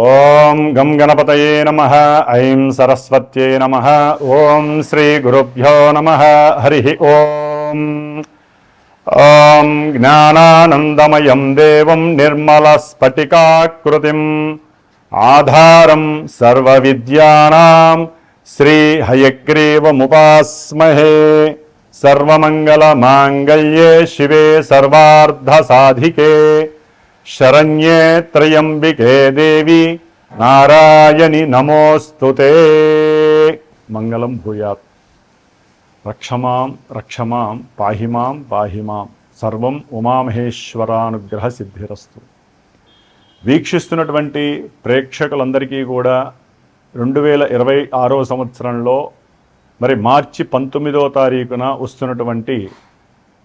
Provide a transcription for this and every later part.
ఓం గం గణపతయే నమః. ఐం సరస్వత్యై నమః. ఓం శ్రీ గురుభ్యో నమః. హరి ఓం. ఓం జ్ఞానానందమయం దేవం నిర్మలస్ఫటికాకృతిం ఆధారం సర్వవిద్యానాం శ్రీ హయగ్రీవముపాస్మహే. సర్వమంగళమాంగళ్యే శివే సర్వార్ధసాధికే శరణ్యే త్రయంబికే దేవి నారాయణి నమోస్తుతే. మంగళం భూయాత్. రక్షమాం రక్షమాం పాహిమాం పాహిమాం. సర్వం ఉమామహేశ్వరానుగ్రహ సిద్ధిరస్తు. వీక్షిస్తున్నటువంటి ప్రేక్షకులందరికీ కూడా 2026 సంవత్సరంలో మరి మార్చి 19వ తారీఖున వస్తున్నటువంటి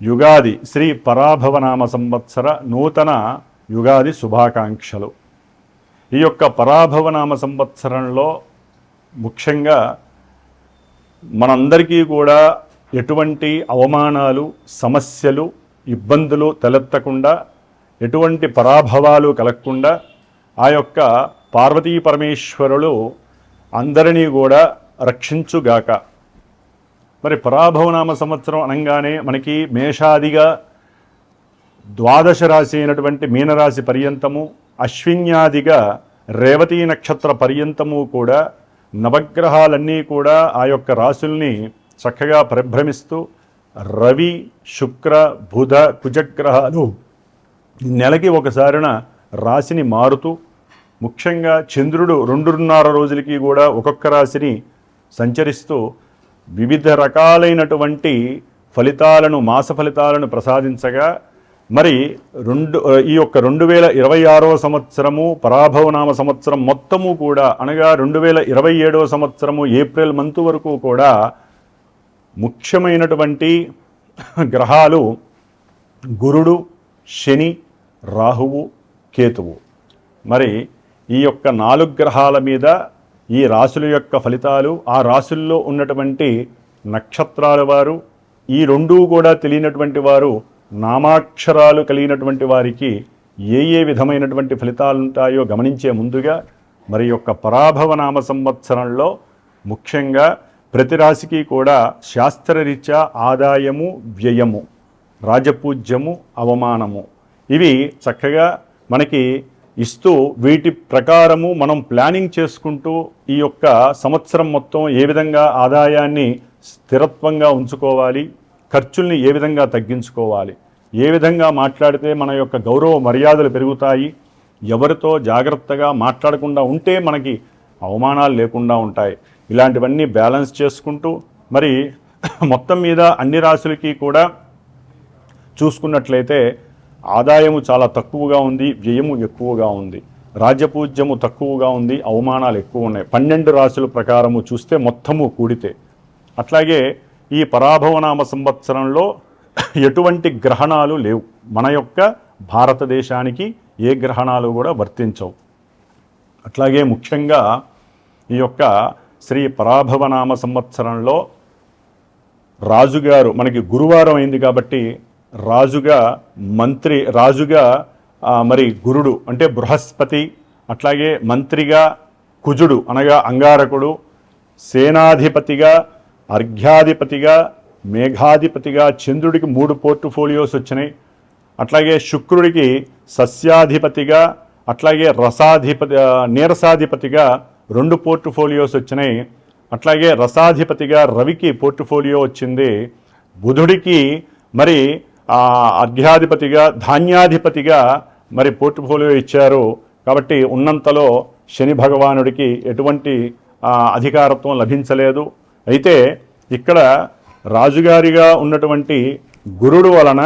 యుగాది శ్రీ పరాభవనామ సంవత్సర నూతన యుగాది శుభాకాంక్షలు. ఈ యొక్క పరాభవనామ సంవత్సరంలో ముఖ్యంగా మనందరికీ కూడా ఎటువంటి అవమానాలు, సమస్యలు, ఇబ్బందులు తలెత్తకుండా, ఎటువంటి పరాభవాలు కలగకుండా ఆ యొక్క పార్వతీ పరమేశ్వరులు అందరినీ కూడా రక్షించుగాక. మరి పరాభవనామ సంవత్సరం అనగానే మనకి మేషాదిగా ద్వాదశ రాశి అయినటువంటి మీనరాశి పర్యంతము, అశ్విన్యాదిగా రేవతీ నక్షత్ర పర్యంతము కూడా నవగ్రహాలన్నీ కూడా ఆ యొక్క రాశుల్ని చక్కగా పరిభ్రమిస్తూ రవి, శుక్ర, బుధ, కుజగ్రహాలు నెలకి ఒకసారిన రాశిని మారుతూ, ముఖ్యంగా చంద్రుడు 2.5 రోజులకి కూడా ఒక్కొక్క రాశిని సంచరిస్తూ వివిధ రకాలైనటువంటి ఫలితాలను, మాస ఫలితాలను ప్రసాదించగా, మరి ఈ యొక్క 2026 సంవత్సరము పరాభవనామ సంవత్సరం మొత్తము కూడా అనగా 2027 సంవత్సరము ఏప్రిల్ మంత్ వరకు కూడా ముఖ్యమైనటువంటి గ్రహాలు గురుడు, శని, రాహువు, కేతువు. మరి ఈ యొక్క 4 గ్రహాల మీద ఈ రాశుల యొక్క ఫలితాలు, ఆ రాశుల్లో ఉన్నటువంటి నక్షత్రాల వారు, ఈ రెండూ కూడా తెలియనటువంటి వారు, నామాక్షరాలు కలిగినటువంటి వారికి ఏ ఏ విధమైనటువంటి ఫలితాలు ఉంటాయో గమనించే ముందుగా మరి యొక్క పరాభవనామ సంవత్సరంలో ముఖ్యంగా ప్రతి రాశికి కూడా శాస్త్రరీత్యా ఆదాయము, వ్యయము, రాజపూజ్యము, అవమానము ఇవి చక్కగా మనకి ఇస్తూ, వీటి ప్రకారము మనం ప్లానింగ్ చేసుకుంటూ ఈ యొక్క సంవత్సరం మొత్తం ఏ విధంగా ఆదాయాన్ని స్థిరత్వంగా ఉంచుకోవాలి, ఖర్చుల్ని ఏ విధంగా తగ్గించుకోవాలి, ఏ విధంగా మాట్లాడితే మన యొక్క గౌరవ మర్యాదలు పెరుగుతాయి, ఎవరితో జాగ్రత్తగా మాట్లాడకుండా ఉంటే మనకి అవమానాలు లేకుండా ఉంటాయి, ఇలాంటివన్నీ బ్యాలెన్స్ చేసుకుంటూ మరి మొత్తం మీద అన్ని రాశులకి కూడా చూసుకున్నట్లయితే ఆదాయము చాలా తక్కువగా ఉంది, వ్యయము ఎక్కువగా ఉంది, రాజ్యపూజ్యము తక్కువగా ఉంది, అవమానాలు ఎక్కువ ఉన్నాయి 12 రాశుల ప్రకారము చూస్తే మొత్తము కూడితే. అట్లాగే ఈ పరాభవనామ సంవత్సరంలో ఎటువంటి గ్రహణాలు లేవు. మన యొక్క భారతదేశానికి ఏ గ్రహణాలు కూడా వర్తించవు. అట్లాగే ముఖ్యంగా ఈ యొక్క శ్రీ పరాభవనామ సంవత్సరంలో రాజుగారు మనకి గురువారం అయింది కాబట్టి రాజుగా మరి గురుడు అంటే బృహస్పతి, అట్లాగే మంత్రిగా కుజుడు అనగా అంగారకుడు, సేనాధిపతిగా, అర్ఘ్యాధిపతిగా, మేఘాధిపతిగా చంద్రుడికి 3 పోర్ట్ఫోలియోస్ వచ్చినాయి. అట్లాగే శుక్రుడికి సస్యాధిపతిగా, అట్లాగే నీరసాధిపతిగా 2 పోర్ట్ఫోలియోస్ వచ్చినాయి. అట్లాగే రసాధిపతిగా రవికి పోర్ట్ఫోలియో వచ్చింది. బుధుడికి మరి అర్ఘ్యాధిపతిగా, ధాన్యాధిపతిగా మరి పోర్ట్ఫోలియో ఇచ్చారు. కాబట్టి ఉన్నంతలో శని భగవానుడికి ఎటువంటి అధికారత్వం లభించలేదు. అయితే ఇక్కడ రాజుగారిగా ఉన్నటువంటి గురుడు వలన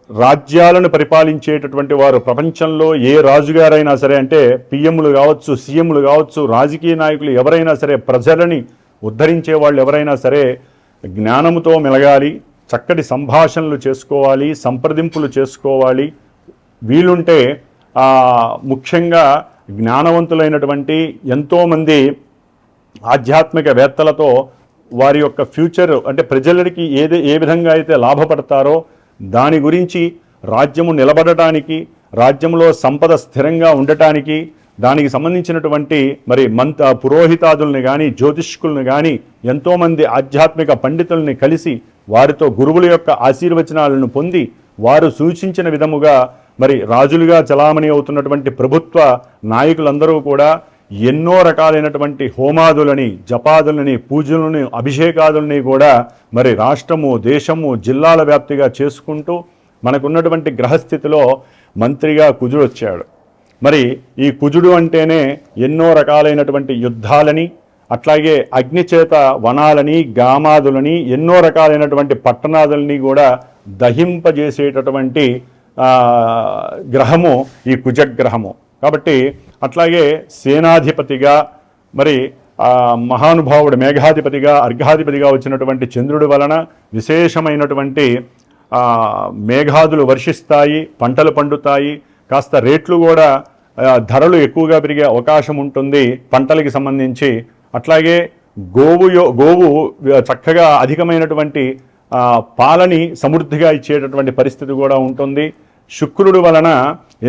రాజ్యాలను పరిపాలించేటటువంటి వారు, ప్రపంచంలో ఏ రాజుగారైనా సరే, అంటే పిఎంలు కావచ్చు, సీఎంలు కావచ్చు, రాజకీయ నాయకులు ఎవరైనా సరే, ప్రజలని ఉద్ధరించే వాళ్ళు ఎవరైనా సరే జ్ఞానముతో మెలగాలి, చక్కటి సంభాషణలు చేసుకోవాలి, సంప్రదింపులు చేసుకోవాలి. వీలుంటే ముఖ్యంగా జ్ఞానవంతులైనటువంటి ఎంతోమంది ఆధ్యాత్మికవేత్తలతో వారి యొక్క ఫ్యూచర్ అంటే ప్రజలకి ఏ విధంగా అయితే లాభపడతారో దాని గురించి, రాజ్యము నిలబడటానికి, రాజ్యంలో సంపద స్థిరంగా ఉండటానికి, దానికి సంబంధించినటువంటి మరి పురోహితాదుల్ని కానీ జ్యోతిష్కుల్ని కానీ ఎంతోమంది ఆధ్యాత్మిక పండితుల్ని కలిసి వారితో గురువుల యొక్క ఆశీర్వచనాలను పొంది వారు సూచించిన విధముగా మరి రాజులుగా చలామణి అవుతున్నటువంటి ప్రభుత్వ నాయకులందరూ కూడా ఎన్నో రకాలైనటువంటి హోమాదులని, జపాదులని, పూజలని, అభిషేకాదులని కూడా మరి రాష్ట్రము, దేశము, జిల్లాల వ్యాప్తిగా చేసుకుంటూ మనకున్నటువంటి గ్రహస్థితిలో మంత్రిగా కుజుడు వచ్చాడు. మరి ఈ కుజుడు అంటేనే ఎన్నో రకాలైనటువంటి యుద్ధాలని, అట్లాగే అగ్నిచేత వనాలని, గామాదులని, ఎన్నో రకాలైనటువంటి పట్టణాదులని కూడా దహింపజేసేటటువంటి గ్రహము ఈ కుజగ్రహము. కాబట్టి అట్లాగే సేనాధిపతిగా మరి మహానుభావుడు మేఘాధిపతిగా, అర్ఘాధిపతిగా వచ్చినటువంటి చంద్రుడి వలన విశేషమైనటువంటి మేఘాదులు వర్షిస్తాయి, పంటలు పండుతాయి, కాస్త రేట్లు కూడా ధరలు ఎక్కువగా పెరిగే అవకాశం ఉంటుంది పంటలకి సంబంధించి. అట్లాగే గోవు చక్కగా అధికమైనటువంటి పాలని సమృద్ధిగా ఇచ్చేటటువంటి పరిస్థితి కూడా ఉంటుంది. శుక్రుడు వలన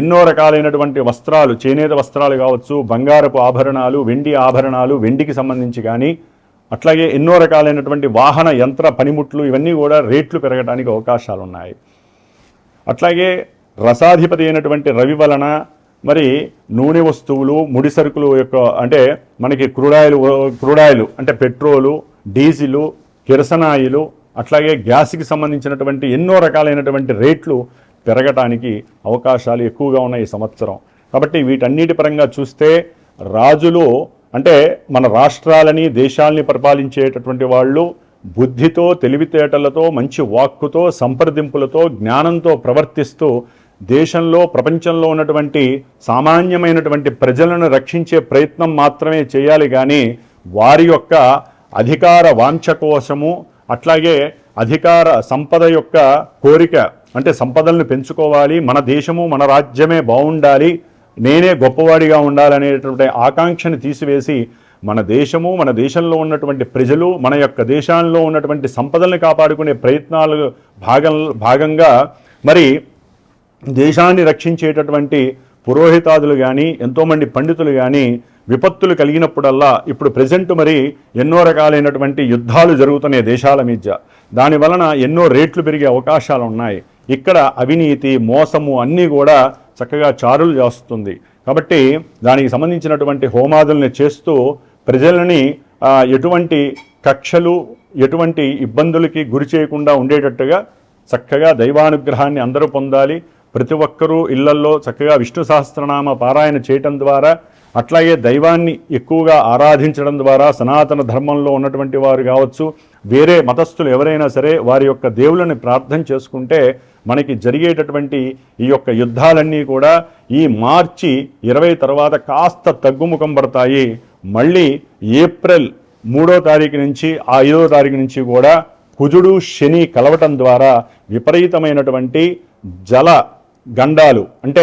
ఎన్నో రకాలైనటువంటి వస్త్రాలు, చేనేత వస్త్రాలు కావచ్చు, బంగారపు ఆభరణాలు, వెండి ఆభరణాలు, వెండికి సంబంధించి కానీ, అట్లాగే ఎన్నో రకాలైనటువంటి వాహన యంత్ర పనిముట్లు ఇవన్నీ కూడా రేట్లు పెరగడానికి అవకాశాలు ఉన్నాయి. అట్లాగే రసాధిపతి అయినటువంటి రవి వలన మరి నూనె వస్తువులు, ముడి సరుకులు యొక్క అంటే మనకి క్రూడాయిలు అంటే పెట్రోలు, డీజిలు, కిరసనాయిలు, అట్లాగే గ్యాస్కి సంబంధించినటువంటి ఎన్నో రకాలైనటువంటి రేట్లు పెరగటానికి అవకాశాలు ఎక్కువగా ఉన్నాయి ఈ సంవత్సరం. కాబట్టి వీటన్నిటి పరంగా చూస్తే రాజులు అంటే మన రాష్ట్రాలని, దేశాలని పరిపాలించేటటువంటి వాళ్ళు బుద్ధితో, తెలివితేటలతో, మంచి వాక్కుతో, సంప్రదింపులతో, జ్ఞానంతో ప్రవర్తిస్తూ దేశంలో, ప్రపంచంలో ఉన్నటువంటి సామాన్యమైనటువంటి ప్రజలను రక్షించే ప్రయత్నం మాత్రమే చేయాలి. కానీ వారి యొక్క అధికార వాంఛ కోసము, అట్లాగే అధికార సంపద యొక్క కోరిక అంటే సంపదలను పెంచుకోవాలి, మన దేశము, మన రాజ్యమే బాగుండాలి, నేనే గొప్పవాడిగా ఉండాలనేటువంటి ఆకాంక్షను తీసివేసి మన దేశము, మన దేశంలో ఉన్నటువంటి ప్రజలు, మన యొక్క దేశంలో ఉన్నటువంటి సంపదల్ని కాపాడుకునే ప్రయత్నాలు భాగంగా మరి దేశాన్ని రక్షించేటటువంటి పురోహితాదులు కానీ, ఎంతోమంది పండితులు కానీ విపత్తులు కలిగినప్పుడల్లా ఇప్పుడు ప్రజెంట్ మరి ఎన్నో రకాలైనటువంటి యుద్ధాలు జరుగుతున్నాయి దేశాల మధ్య. దానివలన ఎన్నో రేట్లు పెరిగే అవకాశాలు ఉన్నాయి. ఇక్కడ అవినీతి, మోసము అన్నీ కూడా చక్కగా చారులు చేస్తుంది. కాబట్టి దానికి సంబంధించినటువంటి హోమాదుల్ని చేస్తూ ప్రజలని ఎటువంటి కక్షలు, ఎటువంటి ఇబ్బందులకి గురి చేయకుండా ఉండేటట్టుగా చక్కగా దైవానుగ్రహాన్ని అందరూ పొందాలి. ప్రతి ఒక్కరూ ఇళ్లల్లో చక్కగా విష్ణు సహస్రనామ పారాయణ చేయటం ద్వారా, అట్లాగే దైవాన్ని ఎక్కువగా ఆరాధించడం ద్వారా, సనాతన ధర్మంలో ఉన్నటువంటి వారు కావచ్చు, వేరే మతస్థులు ఎవరైనా సరే వారి యొక్క దేవుళ్ళని ప్రార్థన చేసుకుంటే మనకి జరిగేటటువంటి ఈ యొక్క యుద్ధాలన్నీ కూడా ఈ మార్చి 20 తర్వాత కాస్త తగ్గుముఖం పడతాయి. మళ్ళీ ఏప్రిల్ 3వ తారీఖు నుంచి 5వ తారీఖు నుంచి కూడా కుజుడు, శని కలవటం ద్వారా విపరీతమైనటువంటి జల గండాలు అంటే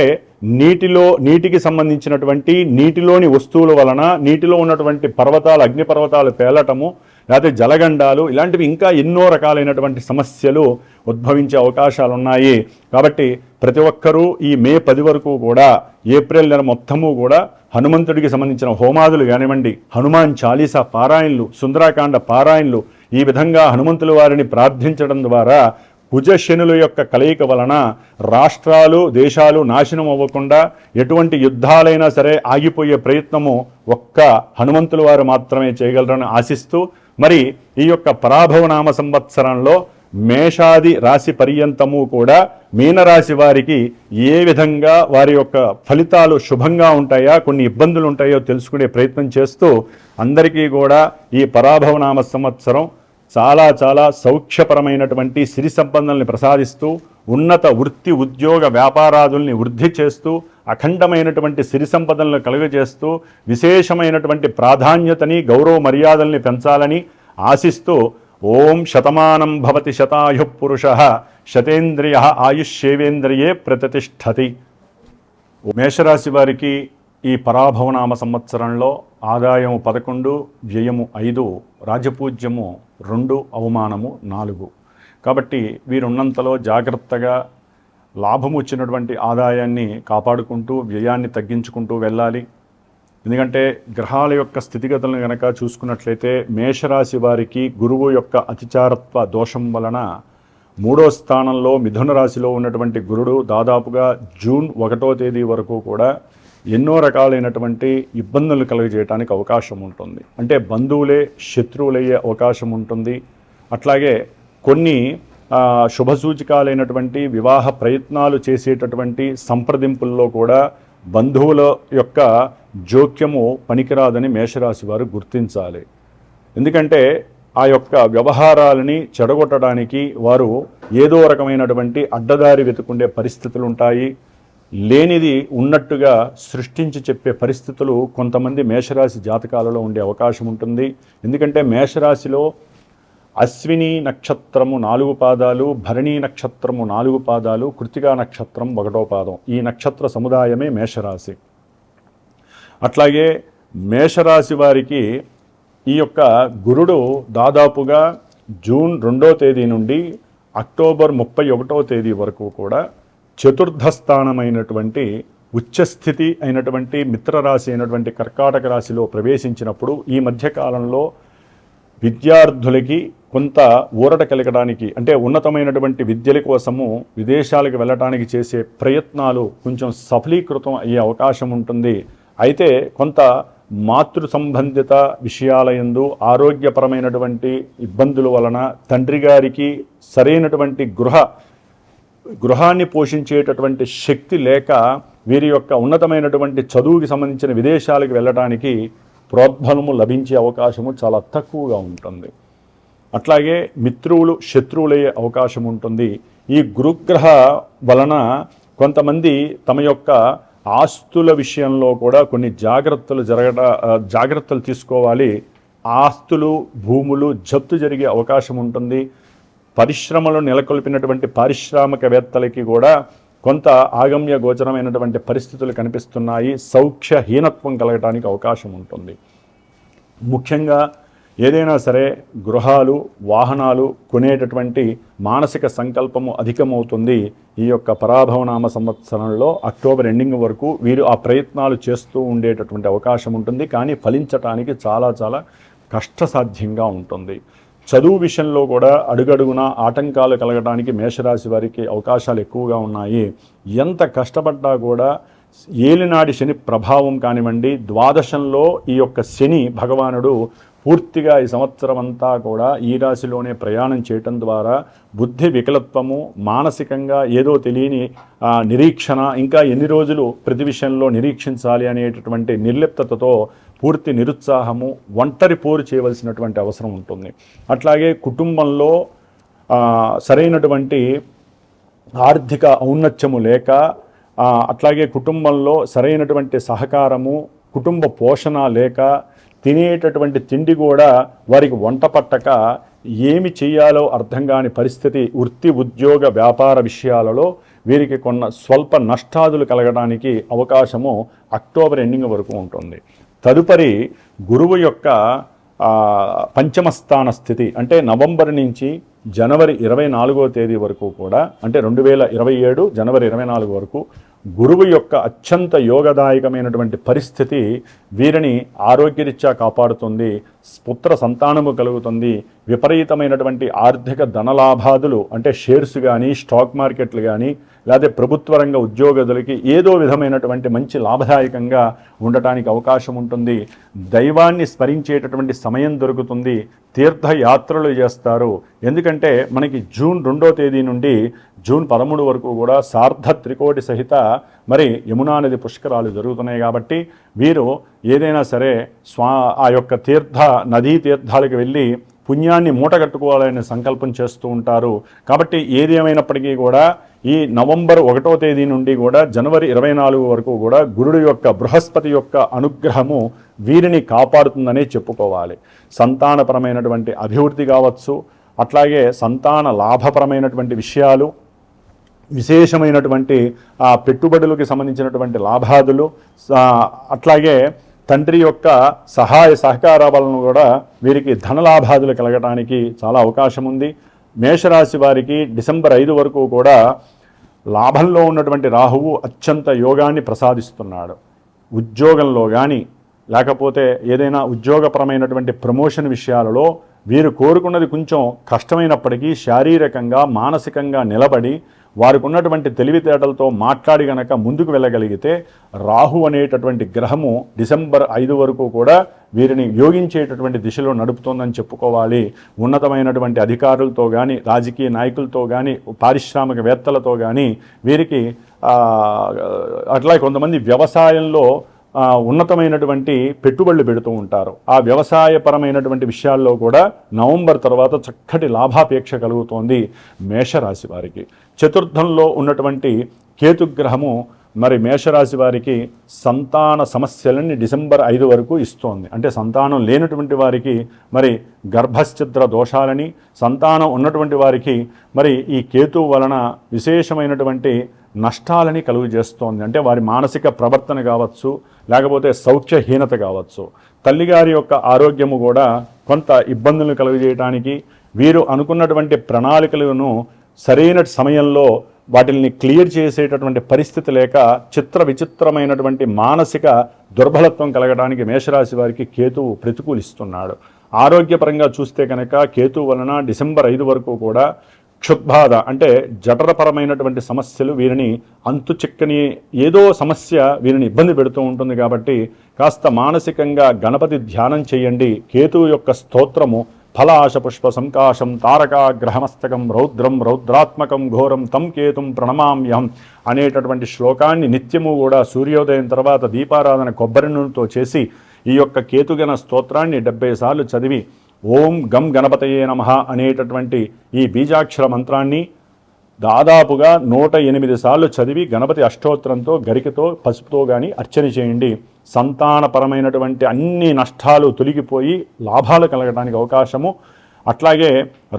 నీటికి సంబంధించినటువంటి నీటిలోని వస్తువుల వలన నీటిలో ఉన్నటువంటి పర్వతాలు, అగ్నిపర్వతాలు పేలటము, లేకపోతే జలగండాలు, ఇలాంటివి ఇంకా ఎన్నో రకాలైనటువంటి సమస్యలు ఉద్భవించే అవకాశాలు ఉన్నాయి. కాబట్టి ప్రతి ఒక్కరూ ఈ మే 10 వరకు కూడా, ఏప్రిల్ నెల మొత్తము కూడా హనుమంతుడికి సంబంధించిన హోమాదులు కానివ్వండి, హనుమాన్ చాలీసా పారాయణలు, సుందరాకాండ పారాయణలు, ఈ విధంగా హనుమంతుల వారిని ప్రార్థించడం ద్వారా కుజశనుల యొక్క కలయిక వలన రాష్ట్రాలు, దేశాలు నాశనం అవ్వకుండా ఎటువంటి యుద్ధాలైనా సరే ఆగిపోయే ప్రయత్నము ఒక్క హనుమంతుల వారు మాత్రమే చేయగలరని ఆశిస్తూ, మరి ఈ యొక్క పరాభవనామ సంవత్సరంలో మేషాది రాశి పర్యంతము కూడా మీనరాశి వారికి ఏ విధంగా వారి యొక్క ఫలితాలు శుభంగా ఉంటాయా, కొన్ని ఇబ్బందులు ఉంటాయో తెలుసుకునే ప్రయత్నం చేస్తూ అందరికీ కూడా ఈ పరాభవనామ సంవత్సరం చాలా చాలా సౌఖ్యపరమైనటువంటి సిరి సంపదల్ని ప్రసాదిస్తూ, ఉన్నత వృత్తి, ఉద్యోగ, వ్యాపారాదుల్ని వృద్ధి చేస్తూ, అఖండమైనటువంటి సిరి సంపదలను కలుగజేస్తూ, విశేషమైనటువంటి ప్రాధాన్యతని, గౌరవ మర్యాదల్ని పెంచాలని ఆశిస్తూ, ఓం శతమానం భవతి శతాయు పురుష శతేంద్రియ ఆయుష్యేవేంద్రియే ప్రతిష్టతి. మేషరాశి వారికి ఈ పరాభవనామ సంవత్సరంలో ఆదాయము 11, వ్యయము 5, రాజపూజ్యము 2, అవమానము 4. కాబట్టి వీరున్నంతలో జాగ్రత్తగా లాభం వచ్చినటువంటి ఆదాయాన్ని కాపాడుకుంటూ వ్యయాన్ని తగ్గించుకుంటూ వెళ్ళాలి. ఎందుకంటే గ్రహాల యొక్క స్థితిగతులను కనుక చూసుకున్నట్లయితే మేషరాశి వారికి గురువు యొక్క అతిచారత్వ దోషం వలన 3వ స్థానంలో మిథున రాశిలో ఉన్నటువంటి గురుడు దాదాపుగా జూన్ 1వ తేదీ వరకు కూడా ఎన్నో రకాలైనటువంటి ఇబ్బందులు కలుగజేయడానికి అవకాశం ఉంటుంది. అంటే బంధువులే శత్రువులయ్యే అవకాశం ఉంటుంది. అట్లాగే కొన్ని శుభసూచికాలైనటువంటి వివాహ ప్రయత్నాలు చేసేటటువంటి సంప్రదింపుల్లో కూడా బంధువుల యొక్క జోక్యము పనికిరాదని మేషరాశి వారు గుర్తించాలి. ఎందుకంటే ఆ యొక్క వ్యవహారాలని చెడగొట్టడానికి వారు ఏదో రకమైనటువంటి అడ్డదారి వెతుకుండే పరిస్థితులు ఉంటాయి. లేనిది ఉన్నట్టుగా సృష్టించి చెప్పే పరిస్థితులు కొంతమంది మేషరాశి జాతకాలలో ఉండే అవకాశం ఉంటుంది. ఎందుకంటే మేషరాశిలో అశ్విని నక్షత్రము 4 పాదాలు, భరణి నక్షత్రము 4 పాదాలు, కృత్తికా నక్షత్రం 1వ పాదం, ఈ నక్షత్ర సముదాయమే మేషరాశి. అట్లాగే మేషరాశి వారికి ఈ యొక్క గురుడు దాదాపుగా జూన్ 2వ తేదీ నుండి అక్టోబర్ 31వ తేదీ వరకు కూడా చతుర్థ స్థానమైనటువంటి ఉచ్చస్థితి అయినటువంటి మిత్రరాశి అయినటువంటి కర్కాటక రాశిలో ప్రవేశించినప్పుడు ఈ మధ్యకాలంలో విద్యార్థులకి కొంత ఊరట కలగడానికి, అంటే ఉన్నతమైనటువంటి విద్యల కోసము విదేశాలకు వెళ్ళడానికి చేసే ప్రయత్నాలు కొంచెం సఫలీకృతం అయ్యే అవకాశం ఉంటుంది. అయితే కొంత మాతృ సంబంధిత విషయాలయందు ఆరోగ్యపరమైనటువంటి ఇబ్బందుల వలన తండ్రి గారికి సరైనటువంటి గృహాన్ని పోషించేటటువంటి శక్తి లేక వీరి యొక్క ఉన్నతమైనటువంటి చదువుకి సంబంధించిన విదేశాలకు వెళ్ళడానికి ప్రోద్బలము లభించే అవకాశము చాలా తక్కువగా ఉంటుంది. అట్లాగే మిత్రువులు శత్రువులయ్యే అవకాశం ఉంటుంది. ఈ గురుగ్రహ వలన కొంతమంది తమ యొక్క ఆస్తుల విషయంలో కూడా కొన్ని జాగ్రత్తలు తీసుకోవాలి. ఆస్తులు భూములు జప్తు జరిగే అవకాశం ఉంటుంది. పరిశ్రమలు నెలకొల్పినటువంటి పారిశ్రామికవేత్తలకి కూడా కొంత ఆగమ్య గోచరమైనటువంటి పరిస్థితులు కనిపిస్తున్నాయి. సౌఖ్యహీనత్వం కలగడానికి అవకాశం ఉంటుంది. ముఖ్యంగా ఏదైనా సరే గృహాలు వాహనాలు కొనేటటువంటి మానసిక సంకల్పము అధికమవుతుంది. ఈ యొక్క పరాభవనామ సంవత్సరంలో అక్టోబర్ ఎండింగ్ వరకు వీరు ఆ ప్రయత్నాలు చేస్తూ ఉండేటటువంటి అవకాశం ఉంటుంది. కానీ ఫలించటానికి చాలా చాలా కష్టసాధ్యంగా ఉంటుంది. చదువు విషయంలో కూడా అడుగడుగునా ఆటంకాలు కలగడానికి మేషరాశి వారికి అవకాశాలు ఎక్కువగా ఉన్నాయి. ఎంత కష్టపడ్డా కూడా ఏలినాడి శని ప్రభావం కానివ్వండి, ద్వాదశంలో ఈ యొక్క శని భగవానుడు పూర్తిగా ఈ సంవత్సరం అంతా కూడా ఈ రాశిలోనే ప్రయాణం చేయటం ద్వారా బుద్ధి వికలత్వము, మానసికంగా ఏదో తెలియని నిరీక్షణ, ఇంకా ఎన్ని రోజులు ప్రతి విషయంలో నిరీక్షించాలి అనేటటువంటి నిర్లిప్తతతో పూర్తి నిరుత్సాహము, ఒంటరి పోరు చేయవలసినటువంటి అవసరం ఉంటుంది. అట్లాగే కుటుంబంలో సరైనటువంటి ఆర్థిక ఔన్నత్యము లేక, అట్లాగే కుటుంబంలో సరైనటువంటి సహకారము, కుటుంబ పోషణ లేక, తినేటటువంటి తిండి కూడా వారికి వంట పట్టక ఏమి చేయాలో అర్థం కాని పరిస్థితి, వృత్తి ఉద్యోగ వ్యాపార విషయాలలో వీరికి కొన్న స్వల్ప నష్టాదులు కలగడానికి అవకాశము అక్టోబర్ ఎండింగ్ వరకు ఉంటుంది. తదుపరి గురువు యొక్క పంచమ స్థాన స్థితి, అంటే నవంబర్ నుంచి జనవరి 24వ తేదీ వరకు కూడా, అంటే 2027 జనవరి 24 వరకు గురువు యొక్క అత్యంత యోగదాయకమైనటువంటి పరిస్థితి వీరిని ఆరోగ్యరీత్యా కాపాడుతుంది. పుత్ర సంతానము కలుగుతుంది. విపరీతమైనటువంటి ఆర్థిక ధనలాభాదులు, అంటే షేర్స్ కానీ స్టాక్ మార్కెట్లు కానీ లేదా ప్రభుత్వ రంగ ఉద్యోగులకి ఏదో విధమైనటువంటి మంచి లాభదాయకంగా ఉండటానికి అవకాశం ఉంటుంది. దైవాన్ని స్మరించేటటువంటి సమయం దొరుకుతుంది. తీర్థయాత్రలు చేస్తారు. ఎందుకంటే మనకి జూన్ 2వ తేదీ నుండి జూన్ 13 వరకు కూడా సార్ధ త్రికోటి సహిత మరి యమునా నది పుష్కరాలు జరుగుతున్నాయి. కాబట్టి వీరు ఏదైనా సరే ఆ యొక్క నదీ తీర్థాలకు వెళ్ళి పుణ్యాన్ని మూటగట్టుకోవాలనే సంకల్పం చేస్తూ ఉంటారు. కాబట్టి ఏది ఏమైనప్పటికీ కూడా ఈ నవంబర్ 1వ తేదీ నుండి కూడా జనవరి 24 వరకు కూడా గురుడు యొక్క బృహస్పతి యొక్క అనుగ్రహము వీరిని కాపాడుతుందనే చెప్పుకోవాలి. సంతానపరమైనటువంటి అభివృద్ధి కావచ్చు, అట్లాగే సంతాన లాభపరమైనటువంటి విషయాలు, విశేషమైనటువంటి పెట్టుబడులకి సంబంధించినటువంటి లాభాదులు, అట్లాగే తండ్రి యొక్క సహాయ సహకారాలను కూడా వీరికి ధనలాభాదులు కలగడానికి చాలా అవకాశం ఉంది. మేషరాశి వారికి డిసెంబర్ 5 వరకు కూడా లాభంలో ఉన్నటువంటి రాహువు అత్యంత యోగాన్ని ప్రసాదిస్తున్నాడు. ఉద్యోగంలో కానీ లేకపోతే ఏదైనా ఉద్యోగపరమైనటువంటి ప్రమోషన్ విషయాలలో వీరు కోరుకున్నది కొంచెం కష్టమైనప్పటికీ శారీరకంగా మానసికంగా నిలబడి వారికి ఉన్నటువంటి తెలివితేటలతో మాట్లాడి గనక ముందుకు వెళ్ళగలిగితే రాహు అనేటటువంటి గ్రహము డిసెంబర్ 5 వరకు కూడా వీరిని యోగించేటటువంటి దిశలో నడుపుతోందని చెప్పుకోవాలి. ఉన్నతమైనటువంటి అధికారులతో కానీ, రాజకీయ నాయకులతో కానీ, పారిశ్రామికవేత్తలతో కానీ వీరికి అట్లా కొంతమంది వ్యవసాయంలో ఉన్నతమైనటువంటి పెట్టుబడులు పెడుతూ ఉంటారు. ఆ వ్యవసాయపరమైనటువంటి విషయాల్లో కూడా నవంబర్ తర్వాత చక్కటి లాభాపేక్ష కలుగుతోంది మేషరాశి వారికి. చతుర్థంలో ఉన్నటువంటి కేతుగ్రహము మరి మేషరాశి వారికి సంతాన సమస్యలన్నీ డిసెంబర్ 5 వరకు ఇస్తోంది. అంటే సంతానం లేనటువంటి వారికి మరి గర్భశ్చిద్ర దోషాలని, సంతానం ఉన్నటువంటి వారికి మరి ఈ కేతు వలన విశేషమైనటువంటి నష్టాలని కలుగు చేస్తోంది. అంటే వారి మానసిక ప్రవర్తన కావచ్చు, లేకపోతే సౌఖ్యహీనత కావచ్చు, తల్లిగారి యొక్క ఆరోగ్యము కూడా కొంత ఇబ్బందులను కలుగజేయడానికి, వీరు అనుకున్నటువంటి ప్రణాళికలను సరైన సమయంలో వాటిని క్లియర్ చేసేటటువంటి పరిస్థితి లేక చిత్ర విచిత్రమైనటువంటి మానసిక దుర్బలత్వం కలగడానికి మేషరాశి వారికి కేతువు ప్రతికూలిస్తున్నాడు. ఆరోగ్యపరంగా చూస్తే కనుక కేతు వలన డిసెంబర్ 5 వరకు కూడా క్షుద్బాధ అంటే జఠరపరమైనటువంటి సమస్యలు వీరిని అంతు చిక్కని ఏదో సమస్య వీరిని ఇబ్బంది పెడుతూ ఉంటుంది. కాబట్టి కాస్త మానసికంగా గణపతి ధ్యానం చేయండి. కేతువు యొక్క స్తోత్రము ఫలాశ పుష్ప సంకాశం తారకాగ్రహమస్తకం రౌద్రం రౌద్రాత్మకం ఘోరం తం కేతుం ప్రణమామ్యహం అనేటటువంటి శ్లోకాన్ని నిత్యము కూడా సూర్యోదయం తర్వాత దీపారాధన కొబ్బరి నూనెతో చేసి ఈ యొక్క కేతుగణ స్తోత్రాన్ని 70 సార్లు చదివి ఓం గం గణపతయే నమః అనేటటువంటి ఈ బీజాక్షర మంత్రాన్ని దాదాపుగా 108 సార్లు చదివి గణపతి అష్టోత్తరంతో గరికతో పసుపుతో కానీ అర్చన చేయండి. సంతానపరమైనటువంటి అన్ని నష్టాలు తొలగిపోయి లాభాలు కలగడానికి అవకాశము. అట్లాగే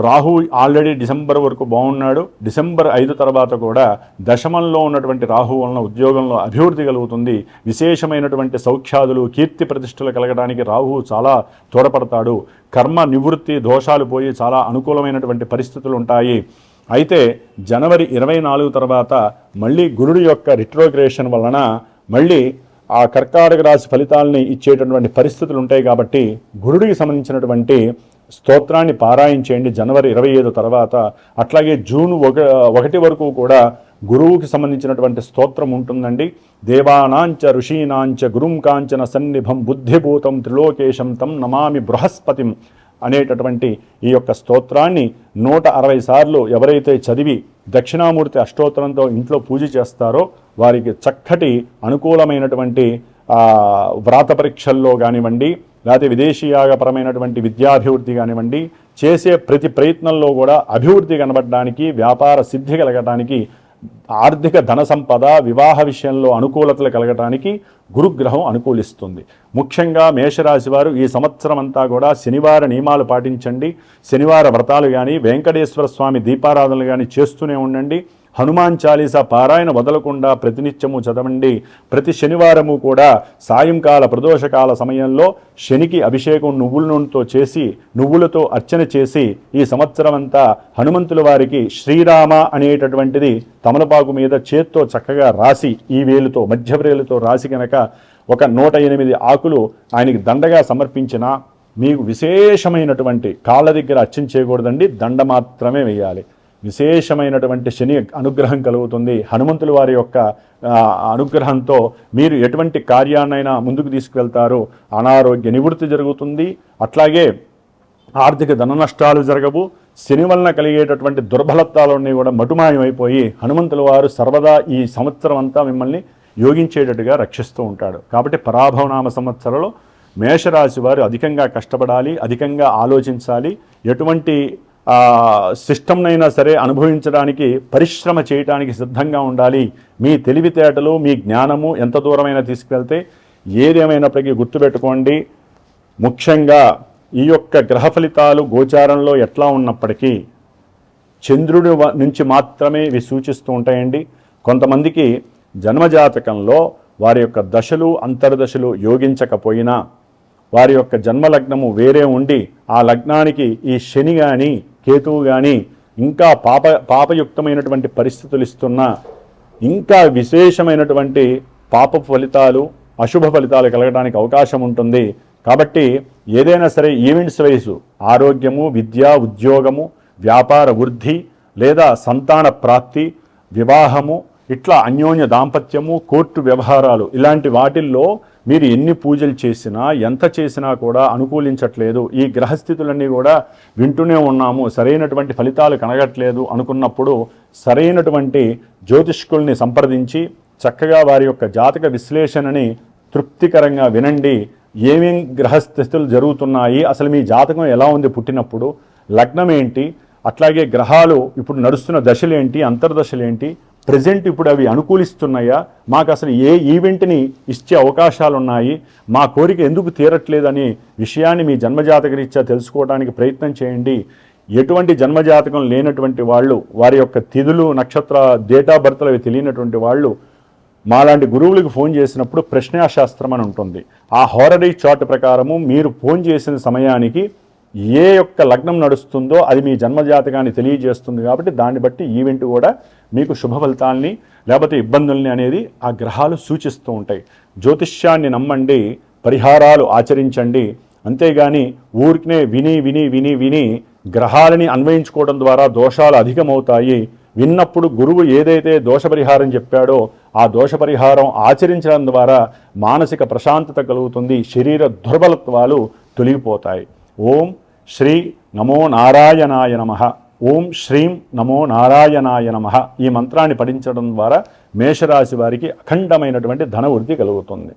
రాహు ఆల్రెడీ డిసెంబర్ వరకు బాగున్నాడు. డిసెంబర్ 5 తర్వాత కూడా దశమంలో ఉన్నటువంటి రాహు వలన ఉద్యోగంలో అభివృద్ధి కలుగుతుంది. విశేషమైనటువంటి సౌఖ్యాదులు, కీర్తి ప్రతిష్టలు కలగడానికి రాహు చాలా తోడ్పడతాడు. కర్మ నివృత్తి దోషాలు పోయి చాలా అనుకూలమైనటువంటి పరిస్థితులు ఉంటాయి. అయితే జనవరి 24 తర్వాత మళ్ళీ గురుడు యొక్క రిట్రోగ్రేషన్ వలన మళ్ళీ ఆ కర్కాటక రాశి ఫలితాలని ఇచ్చేటటువంటి పరిస్థితులు ఉంటాయి. కాబట్టి గురుడికి సంబంధించినటువంటి స్తోత్రాన్ని పారాయణ చేయండి జనవరి 25 తర్వాత. అట్లాగే జూన్ 1 వరకు కూడా గురువుకి సంబంధించినటువంటి స్తోత్రం ఉంటుందండి. దేవానాంచ ఋషీనాంచ గురుం కాంచన సన్నిభం బుద్ధిభూతం త్రిలోకేశం తం నమామి బృహస్పతిం అనేటటువంటి ఈ యొక్క స్తోత్రాన్ని 160 సార్లు ఎవరైతే చదివి దక్షిణామూర్తి అష్టోత్తరంతో ఇంట్లో పూజ చేస్తారో వారికి చక్కటి అనుకూలమైనటువంటి వ్రాత పరీక్షల్లో కానివ్వండి, లేకపోతే విదేశీయాగపరమైనటువంటి విద్యాభివృద్ధి కానివ్వండి, చేసే ప్రతి ప్రయత్నంలో కూడా అభివృద్ధి కనబడడానికి, వ్యాపార సిద్ధి కలగడానికి, ఆర్థిక ధన సంపద, వివాహ విషయంలో అనుకూలతలు కలగటానికి గురుగ్రహం అనుకూలిస్తుంది. ముఖ్యంగా మేషరాశి వారు ఈ సంవత్సరం అంతా కూడా శనివార నియమాలు పాటించండి. శనివార వ్రతాలు కానీ, వెంకటేశ్వర స్వామి దీపారాధనలు కానీ చేస్తూనే ఉండండి. హనుమాన్ చాలీసా పారాయణ వదలకుండా ప్రతినిత్యము చదవండి. ప్రతి శనివారము కూడా సాయంకాల ప్రదోషకాల సమయంలో శనికి అభిషేకం నువ్వుల నూనెతో చేసి, నువ్వులతో అర్చన చేసి ఈ సంవత్సరం అంతా హనుమంతుల వారికి శ్రీరామ అనేటటువంటిది తమలపాకు మీద చేత్తో చక్కగా రాసి, ఈ వేలుతో మధ్య వేలుతో రాసి కనుక ఒక 108 ఆకులు ఆయనకి దండగా సమర్పించిన మీకు విశేషమైనటువంటి కాళ్ళ దగ్గర అర్చన చేయకూడదండి, దండ మాత్రమే వేయాలి. విశేషమైనటువంటి శని అనుగ్రహం కలుగుతుంది. హనుమంతుల వారి యొక్క అనుగ్రహంతో మీరు ఎటువంటి కార్యాన్నైనా ముందుకు తీసుకువెళ్తారు. అనారోగ్య నివృత్తి జరుగుతుంది. అట్లాగే ఆర్థిక ధన నష్టాలు జరగవు. శని వలన కలిగేటటువంటి దుర్బలత్వాలన్నీ కూడా మటుమాయమైపోయి హనుమంతుల వారు సర్వదా ఈ సంవత్సరం అంతా మిమ్మల్ని యోగించేటట్టుగా రక్షిస్తూ ఉంటాడు. కాబట్టి పరాభవనామ సంవత్సరంలో మేషరాశి వారు అధికంగా కష్టపడాలి, అధికంగా ఆలోచించాలి. ఎటువంటి సిస్టమ్నైనా సరే అనుభవించడానికి పరిశ్రమ చేయడానికి సిద్ధంగా ఉండాలి. మీ తెలివితేటలు, మీ జ్ఞానము ఎంత దూరమైనా తీసుకెళ్తే ఏదేమైనప్పటికీ గుర్తుపెట్టుకోండి. ముఖ్యంగా ఈ యొక్క గ్రహ ఫలితాలు గోచారంలో ఎట్లా ఉన్నప్పటికీ చంద్రుడి నుంచి మాత్రమే ఇవి సూచిస్తూ ఉంటాయండి. కొంతమందికి జన్మజాతకంలో వారి యొక్క దశలు అంతర్దశలు యోగించకపోయినా వారి యొక్క జన్మలగ్నము వేరే ఉండి ఆ లగ్నానికి ఈ శని కానీ కేతువు కానీ ఇంకా పాపయుక్తమైనటువంటి పరిస్థితులు ఇస్తున్నా, ఇంకా విశేషమైనటువంటి పాప ఫలితాలు అశుభ ఫలితాలు కలగడానికి అవకాశం ఉంటుంది. కాబట్టి ఏదైనా సరే ఈవెంట్స్ వైజు ఆరోగ్యము, విద్య, ఉద్యోగము, వ్యాపార వృద్ధి లేదా సంతాన ప్రాప్తి, వివాహము, ఇట్లా అన్యోన్య దాంపత్యము, కోర్టు వ్యవహారాలు ఇలాంటి వాటిల్లో మీరు ఎన్ని పూజలు చేసినా ఎంత చేసినా కూడా అనుకూలించట్లేదు, ఈ గ్రహస్థితులన్నీ కూడా వింటూనే ఉన్నాము, సరైనటువంటి ఫలితాలు కనగట్లేదు అనుకున్నప్పుడు సరైనటువంటి జ్యోతిష్కుల్ని సంప్రదించి చక్కగా వారి యొక్క జాతక విశ్లేషణని తృప్తికరంగా వినండి. ఏమేం గ్రహస్థితులు జరుగుతున్నాయి, అసలు మీ జాతకం ఎలా ఉంది, పుట్టినప్పుడు లగ్నం ఏంటి, అట్లాగే గ్రహాలు ఇప్పుడు నడుస్తున్న దశలేంటి, అంతర్దశలేంటి, ప్రజెంట్ ఇప్పుడు అవి అనుకూలిస్తున్నాయా, మాకు అసలు ఏ ఈవెంట్ని ఇచ్చే అవకాశాలు ఉన్నాయి, మా కోరిక ఎందుకు తీరట్లేదనే విషయాన్ని మీ జన్మజాతక రీత్యా తెలుసుకోవడానికి ప్రయత్నం చేయండి. ఎటువంటి జన్మజాతకం లేనటువంటి వాళ్ళు, వారి యొక్క తిథులు, నక్షత్ర, డేట్ ఆఫ్ బర్త్లు అవి తెలియనటువంటి వాళ్ళు మాలాంటి గురువులకు ఫోన్ చేసినప్పుడు ప్రశ్నాశాస్త్రం అని ఉంటుంది. ఆ హోరరీ చార్ట్ ప్రకారము మీరు ఫోన్ చేసిన సమయానికి ఏ యొక్క లగ్నం నడుస్తుందో అది మీ జన్మజాతకాన్ని తెలియజేస్తుంది. కాబట్టి దాన్ని బట్టి ఈవెంట్ కూడా మీకు శుభ ఫలితాలని లేకపోతే ఇబ్బందుల్ని అనేది ఆ గ్రహాలు సూచిస్తూ ఉంటాయి. జ్యోతిష్యాన్ని నమ్మండి, పరిహారాలు ఆచరించండి. అంతేగాని ఊరికనే విని విని విని విని గ్రహాలని అన్వయించుకోవడం ద్వారా దోషాలు అధికమవుతాయి. విన్నప్పుడు గురువు ఏదైతే దోషపరిహారం చెప్పాడో ఆ దోషపరిహారం ఆచరించడం ద్వారా మానసిక ప్రశాంతత కలుగుతుంది, శరీర దుర్బలత్వాలు తొలగిపోతాయి. ఓం శ్రీ నమో నారాయణాయ నమః, ఓం శ్రీం నమో నారాయణాయ నమః ఈ మంత్రాన్ని పఠించడం ద్వారా మేషరాశి వారికి అఖండమైనటువంటి ధనవృద్ధి కలుగుతుంది.